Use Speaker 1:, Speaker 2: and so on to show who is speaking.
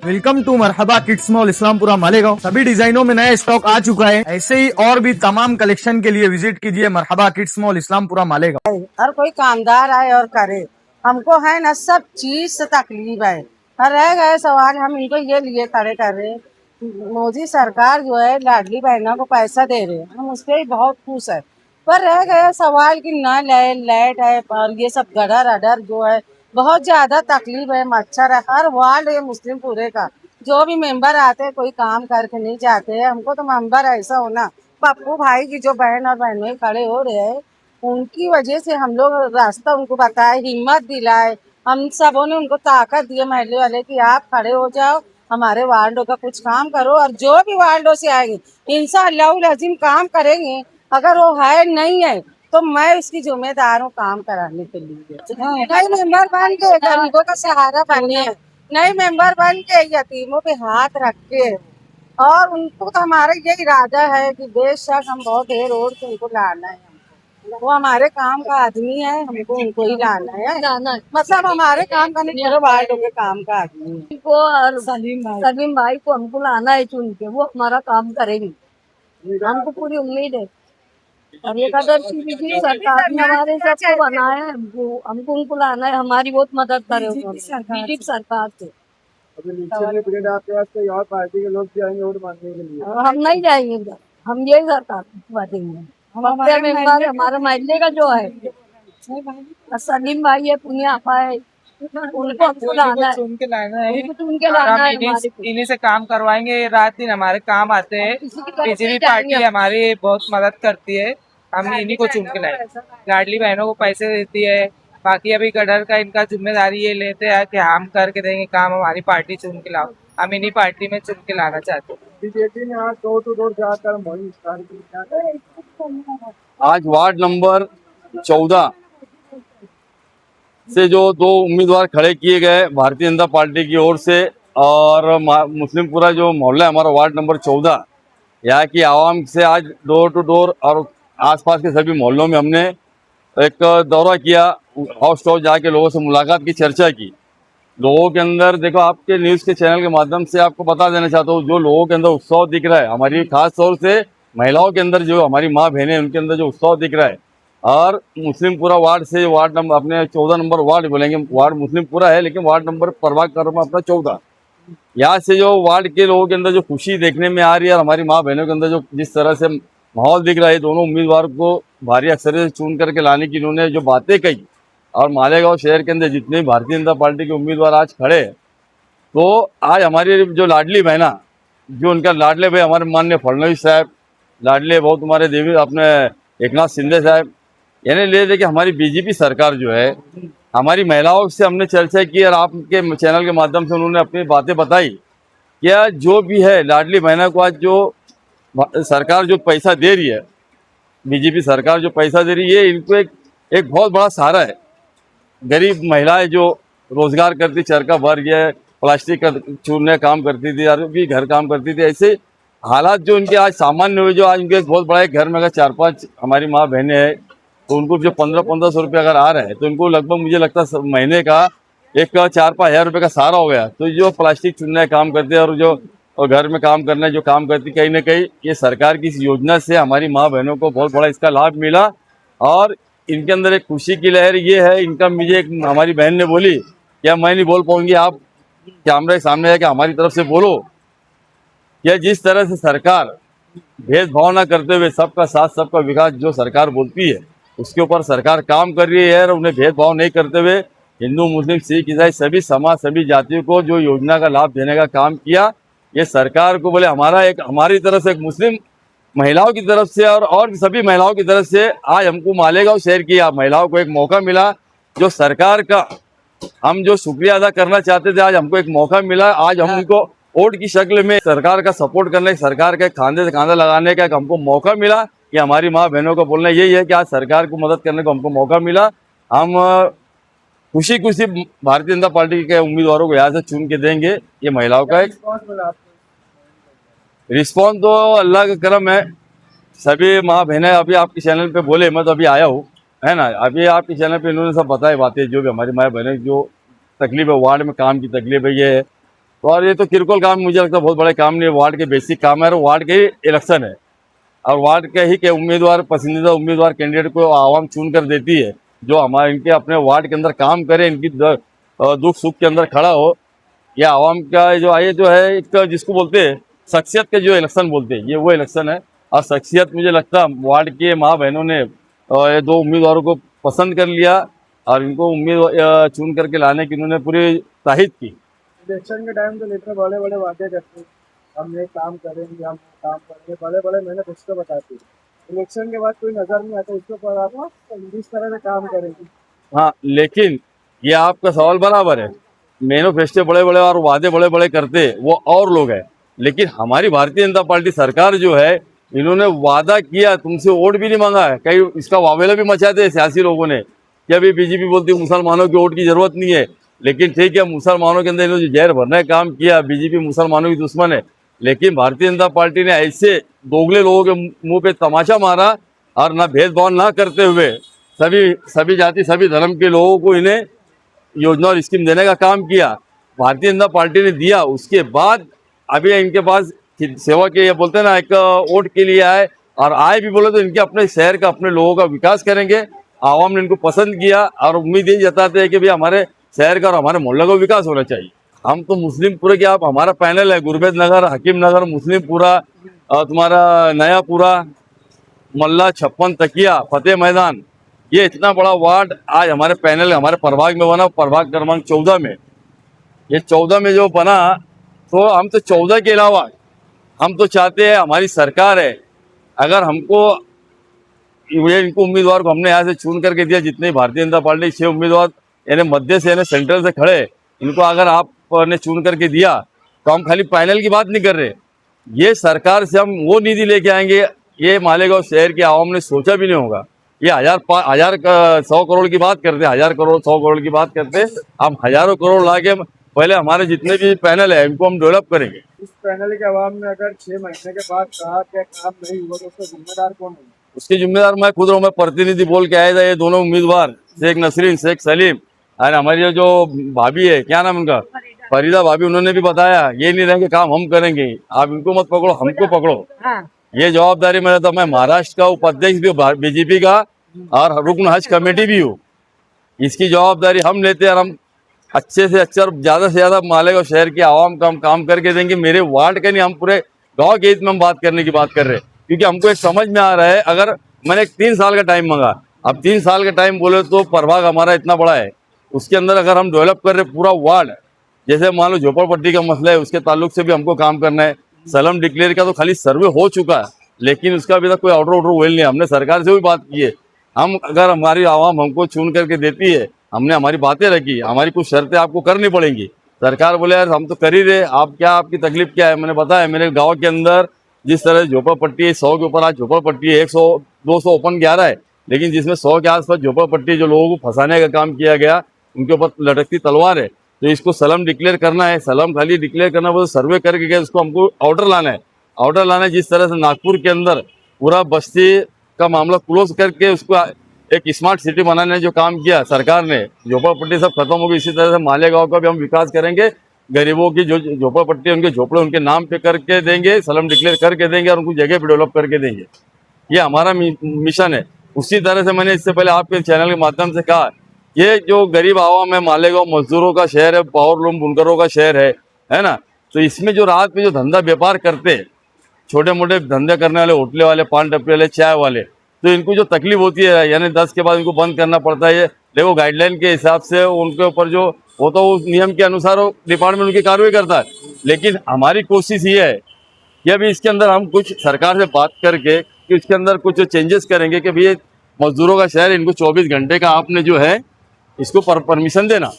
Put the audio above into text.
Speaker 1: Welcome to Marhaba kids mall Islampura Malegaon. सभी डिजाइनों में नया स्टॉक आ चुका है। ऐसे ही और भी तमाम कलेक्शन के लिए विजिट कीजिए मरहबा किड्स मॉल इस्लामपुरा मालेगांव।
Speaker 2: हर कोई कामदार आए और करे। हमको है ना सब चीज से तकलीफ है। और रह गए सवाल, हम इनको ये लिए खड़े कर रहे हैं। मोदी सरकार जो है लाडली बहनों को पैसा दे रहे हैं, हम उस पर ही बहुत खुश है। पर रह गया सवाल कि ना लाइट है और ये सब गडर अडर जो है बहुत ज्यादा तकलीफ है। मच्छर है हर वार्ड है मुस्लिम पूरे का। जो भी मेंबर आते हैं कोई काम करके नहीं जाते हैं। हमको तो मेंबर ऐसा होना, पप्पू भाई की जो बहन और बहनों खड़े हो रहे हैं उनकी वजह से हम लोग रास्ता उनको बताए, हिम्मत दिलाए। हम सबों ने उनको ताकत दी महल्ले वाले कि आप खड़े हो जाओ, हमारे वार्डों का कुछ काम करो। और जो भी वार्डों से आएंगे इंशाअल्लाह अज़ीम काम करेंगे। अगर वो है नहीं है तो मैं इसकी जिम्मेदार हूँ काम कराने के लिए। नए मेंबर बन के गरीबों का सहारा बने, नए मेंबर बन के यतीमों पे हाथ रख के। और उनको तो हमारा ये इरादा है कि बेशक हम बहुत देर और से उनको लाना है। वो हमारे काम का आदमी है, हमको उनको ही लाना है। मतलब हमारे काम का नहीं, पूरे वार्ड के काम का आदमी है।
Speaker 3: को और सलीम भाई को हमको लाना है चुन के, वो हमारा काम करेंगे, हमको पूरी उम्मीद है। और ये कदर की सरकार ने हमारे सबको बनाया है, हमको उनको लाना है, हमारी बहुत मदद करे बीजेपी सरकार से।
Speaker 4: अभी इलेक्शन में पीरियड आपके पास कोई और पार्टी के लोग भी आएंगे वोट मांगने के लिए?
Speaker 3: और हम नहीं जाएंगे उधर, हम यही सरकार बातेंगे। हमारे मेंबर हमारे महल्ले का जो है सलीम भाई है, पुनिया आपा है, उनको हमको लाना है,
Speaker 5: चुन के लाना है।
Speaker 3: चुन के लाना है।
Speaker 5: इन्हीं से काम करवाएंगे, रात दिन हमारे काम आते हैं। बीजेपी पार्टी हमारी बहुत मदद करती है, हम इन्हीं को चुन के लाए। लाडली बहनों को पैसे देती है। बाकी अभी गडर का इनका जिम्मेदारी ये लेते हैं कि हम करके देंगे काम, हमारी पार्टी चुन के लाओ। हम इन्हीं पार्टी में चुन के लाना चाहते हैं।
Speaker 4: बीजेपी ने आज डोर टू डोर जाकर मुहिम स्टार्ट की, क्या करें?
Speaker 6: आज वार्ड नंबर 14 से जो दो उम्मीदवार खड़े किए गए भारतीय जनता पार्टी की ओर से, और मुस्लिमपुरा जो मोहल्ला है हमारा वार्ड नंबर 14, यहाँ की आवाम से आज डोर टू डोर और आसपास के सभी मोहल्लों में हमने एक दौरा किया, हाउस टू हाउस जाके लोगों से मुलाकात की, चर्चा की। लोगों के अंदर देखो, आपके न्यूज़ के चैनल के माध्यम से आपको बता देना चाहता हूँ, जो लोगों के अंदर उत्साह दिख रहा है, हमारी खास तौर से महिलाओं के अंदर, जो हमारी माँ बहनें उनके अंदर जो उत्साह दिख रहा है। और मुस्लिमपुरा वार्ड से वार्ड नंबर अपने 14 नंबर वार्ड बोलेंगे, वार्ड मुस्लिमपुरा है लेकिन वार्ड नंबर प्रभाग कर अपना 14, यहाँ से जो वार्ड के लोगों के अंदर जो खुशी देखने में आ रही है और हमारी माँ बहनों के अंदर जो जिस तरह से माहौल दिख रहा है, दोनों उम्मीदवार को भारी अक्सरियत से चुन करके लाने की इन्होंने जो बातें कही, और मालेगांव शहर के अंदर जितने भारतीय जनता पार्टी के उम्मीदवार आज खड़े हैं, तो आज हमारी जो लाडली बहना, जो उनका लाडले भाई हमारे माननीय फडणवीस साहब, लाडले बहुत हमारे देवी अपने एकनाथ शिंदे साहब, यानी ले दे कि हमारी बीजेपी सरकार जो है, हमारी महिलाओं से हमने चर्चा की और आपके चैनल के माध्यम से उन्होंने अपनी बातें बताई। क्या जो भी है लाडली बहना को आज जो सरकार जो पैसा दे रही है, बीजेपी सरकार जो पैसा दे रही है, इनको एक बहुत बड़ा सहारा है। गरीब महिलाएं जो रोजगार करती, चरखा भर गया, प्लास्टिक का चूरने काम करती थी और भी घर काम करती थी, ऐसे हालात जो उनके आज सामान्य हुए, जो आज उनके बहुत बड़ा एक घर में अगर 4-5 हमारी माँ बहनें हैं तो उनको जो 1500-1500 रुपये अगर आ रहे हैं, तो उनको लगभग मुझे लगता है महीने का एक 4-5 हज़ार रुपये का सहारा हो गया। तो जो प्लास्टिक चुनने काम करते हैं और जो घर में काम करने जो काम करती, कहीं ना कहीं ये सरकार की इस योजना से हमारी माँ बहनों को बहुत बड़ा इसका लाभ मिला। और इनके अंदर एक खुशी की लहर ये है, इनका मुझे एक हमारी बहन ने बोली, क्या मैं नहीं बोल पाऊंगी, आप कैमरे के सामने है कि हमारी तरफ से बोलो, क्या जिस तरह से सरकार भेदभाव ना करते हुए सबका साथ सबका विकास जो सरकार बोलती है उसके ऊपर सरकार काम कर रही है, और उन्हें भेदभाव नहीं करते हुए हिंदू मुस्लिम सिख ईसाई सभी समाज सभी जातियों को जो योजना का लाभ देने का काम किया। ये सरकार को बोले हमारा एक हमारी तरफ से एक मुस्लिम महिलाओं की तरफ से और सभी महिलाओं की तरफ से आज हमको मालेगांव शहर की महिलाओं को एक मौका मिला, जो सरकार का हम जो शुक्रिया अदा करना चाहते थे, आज हमको एक मौका मिला। आज हम उनको वोट की शक्ल में सरकार का सपोर्ट करने, सरकार के खांधे से खांधा लगाने का हमको मौका मिला। कि हमारी माँ बहनों का बोलना यही है कि आज सरकार को मदद करने को हमको मौका मिला। हम खुशी खुशी भारतीय जनता पार्टी के उम्मीदवारों को यहाँ से चुन के देंगे। ये महिलाओं का एक रिस्पॉन्स तो अल्लाह का करम है। सभी माँ बहनें अभी आपके चैनल पे बोले, मैं तो अभी आया हूँ, है ना, अभी आपके चैनल पे इन्होंने सब बताए बातें, जो भी हमारी माँ बहनें जो तकलीफ है, वार्ड में काम की तकलीफ है, ये है तो और ये तो किरकोल काम, मुझे लगता है बहुत बड़े काम नहीं है, वार्ड के बेसिक काम है और वार्ड के इलेक्शन है और वार्ड के ही के उम्मीदवार, पसंदीदा उम्मीदवार कैंडिडेट को आवाम चुन कर देती है, जो हमारे इनके अपने वार्ड के अंदर काम करे, इनकी दुख सुख के अंदर खड़ा हो। ये आवाम का जो ये जो है एक जिसको बोलते हैं शख्सियत के जो इलेक्शन बोलते हैं, ये वो इलेक्शन है। और शख्सियत मुझे लगता है वार्ड के माँ बहनों ने ये दो उम्मीदवारों को पसंद कर लिया और इनको उम्मीदवार चुन करके लाने की इन्होंने पूरी ताहीद की।
Speaker 4: इलेक्शन के टाइम तो लेकर बड़े बड़े वादे करते हैं, हम ये काम करेंगे, हम काम करेंगे, बड़े बड़े मैनिफेस्टो बताते हैं। इलेक्शन के बाद कोई नजर नहीं आता, इसके ऊपर आप किस तरह से काम करेंगे?
Speaker 6: हाँ, लेकिन ये आपका सवाल बराबर है, मैनिफेस्टो बड़े बड़े और वादे बड़े बड़े करते वो और लोग हैं, लेकिन हमारी भारतीय जनता पार्टी सरकार जो है, इन्होंने वादा किया, तुमसे वोट भी नहीं मांगा है। कई इसका वावेला भी मचाते हैं सियासी लोगों ने कि अभी बीजेपी बोलती है मुसलमानों की वोट की जरूरत नहीं है, लेकिन ठीक है मुसलमानों के अंदर इन्होंने जो जहर भरने का काम किया, बीजेपी मुसलमानों की दुश्मन है, लेकिन भारतीय जनता पार्टी ने ऐसे दोगले लोगों के मुंह पे तमाचा मारा और ना भेदभाव ना करते हुए सभी जाति सभी धर्म के लोगों को इन्हें योजना और स्कीम देने का काम किया। भारतीय जनता पार्टी ने दिया, उसके बाद अभी इनके पास सेवा के ये बोलते हैं ना एक वोट के लिए आए, और आए भी बोले तो इनके अपने शहर का अपने लोगों का विकास करेंगे। आवाम ने इनको पसंद किया और उम्मीद ये जताते हैं कि भाई हमारे शहर का और हमारे मोहल्ले का विकास होना चाहिए। हम तो मुस्लिमपुरा के, आप हमारा पैनल है गुरबेद नगर, हकीम नगर, मुस्लिमपुरा, तुम्हारा नयापुरा, मल्ला, छप्पन तकिया, फतेह मैदान, ये इतना बड़ा वार्ड आज हमारे पैनल हमारे प्रभाग में बना, प्रभाग क्रमांक 14 में। ये 14 में जो बना, तो हम तो 14 के अलावा हम तो चाहते हैं हमारी सरकार है, अगर हमको इनको उम्मीदवार को हमने यहाँ से चुन करके दिया, जितने भारतीय जनता पार्टी 6 उम्मीदवार यानी मध्य से यानी सेंट्रल से खड़े, इनको अगर आपने चुन करके दिया तो हम खाली पैनल की बात नहीं कर रहे, ये सरकार से हम वो निधि लेके आएंगे, ये मालेगांव शहर की आवाम ने सोचा भी नहीं होगा। ये 100 करोड़ की बात करते, 1000 करोड़ 100 करोड़ की बात करते, हम हजारों करोड़ ला के पहले हमारे जितने भी पैनल है इनको हम डेवलप करेंगे।
Speaker 4: इस पैनल के आवाम ने अगर 6 महीने के बाद कहा कि काम नहीं हुआ तो उसका जिम्मेदार कौन है?
Speaker 6: उसके जिम्मेदार मैं खुद रहूँ, मैं प्रतिनिधि बोल के आया था। ये दोनों उम्मीदवार शेख नसरीन, शेख सलीम और हमारी जो भाभी है, क्या नाम उनका, फरीदा भाभी, उन्होंने भी बताया ये नहीं रहेंगे काम हम करेंगे, आप इनको मत पकड़ो हमको पकड़ो। ये जवाबदारी मेरा था। मैं महाराष्ट्र का उपाध्यक्ष भी हूँ बीजेपी का और रुकन हज कमेटी भी हूँ, इसकी जवाबदारी हम लेते हैं और हम अच्छे से अच्छा और ज़्यादा से ज़्यादा मालेगांव शहर की आवाम का हम काम करके देंगे। मेरे वार्ड का नहीं, हम पूरे गांव के हित में हम बात करने की बात कर रहे हैं, क्योंकि हमको एक समझ में आ रहा है, अगर मैंने 3 साल का टाइम मांगा, अब 3 साल का टाइम बोले तो प्रभाग हमारा इतना बड़ा है, उसके अंदर अगर हम डेवलप कर रहे पूरा वार्ड, जैसे मान लो झोपड़पट्टी का मसला है उसके ताल्लुक से भी हमको काम करना है। सलम डिक्लेयर का तो खाली सर्वे हो चुका है, लेकिन उसका अभी तक कोई ऑर्डर वेल नहीं। हमने सरकार से भी बात की है, हम अगर हमारी आवाम हमको चुन करके देती है, हमने हमारी बातें रखी, हमारी कुछ शर्तें आपको करनी पड़ेंगी। सरकार बोले यार हम तो कर ही रहे, आप क्या, आपकी तकलीफ क्या है? मैंने बताया मेरे गांव के अंदर जिस तरह झोपड़पट्टी है, 100 के ऊपर आज झोपड़पट्टी है, 100-200 ओपन 11 है, लेकिन जिसमें 100 के आसपास झोपड़पट्टी जो लोगों को फंसाने का काम किया गया, उनके ऊपर लटकती तलवार है। तो इसको सलम डिक्लेयर करना है, सलम खाली डिक्लेयर करना, वो सर्वे करके गया, उसको हमको ऑर्डर लाना है। ऑर्डर लाना है, जिस तरह से नागपुर के अंदर पूरा बस्ती का मामला क्लोज करके उसको एक स्मार्ट सिटी बनाने जो काम किया सरकार ने, झोपड़पट्टी सब खत्म होगी, इसी तरह से मालेगांव का भी हम विकास करेंगे। गरीबों की जो झोपड़पट्टी उनके झोपड़े उनके नाम पे करके देंगे, सलम डिक्लेयर करके देंगे और उनको जगह पे डेवलप करके देंगे। ये हमारा मिशन है। उसी तरह से मैंने इससे पहले आपके चैनल के माध्यम से कहा, ये जो गरीब आवाम है, मालेगांव मजदूरों का शहर है, पावरलूम बुनकरों का शहर है ना, तो इसमें जो रात में जो धंधा व्यापार करते हैं, छोटे मोटे धंधे करने वाले, होटले वाले, पान टपरी वाले, चाय वाले, तो इनको जो तकलीफ होती है, यानी 10 के बाद इनको बंद करना पड़ता है, देखो गाइडलाइन के हिसाब से उनके ऊपर जो वो तो उस नियम के अनुसार वो डिपार्टमेंट उनकी कार्रवाई करता है। लेकिन हमारी कोशिश ये है कि अभी इसके अंदर हम कुछ सरकार से बात करके कि इसके अंदर कुछ चेंजेस करेंगे कि भाई मजदूरों का शहर, इनको 24 घंटे का आपने जो है इसको परमिशन देना।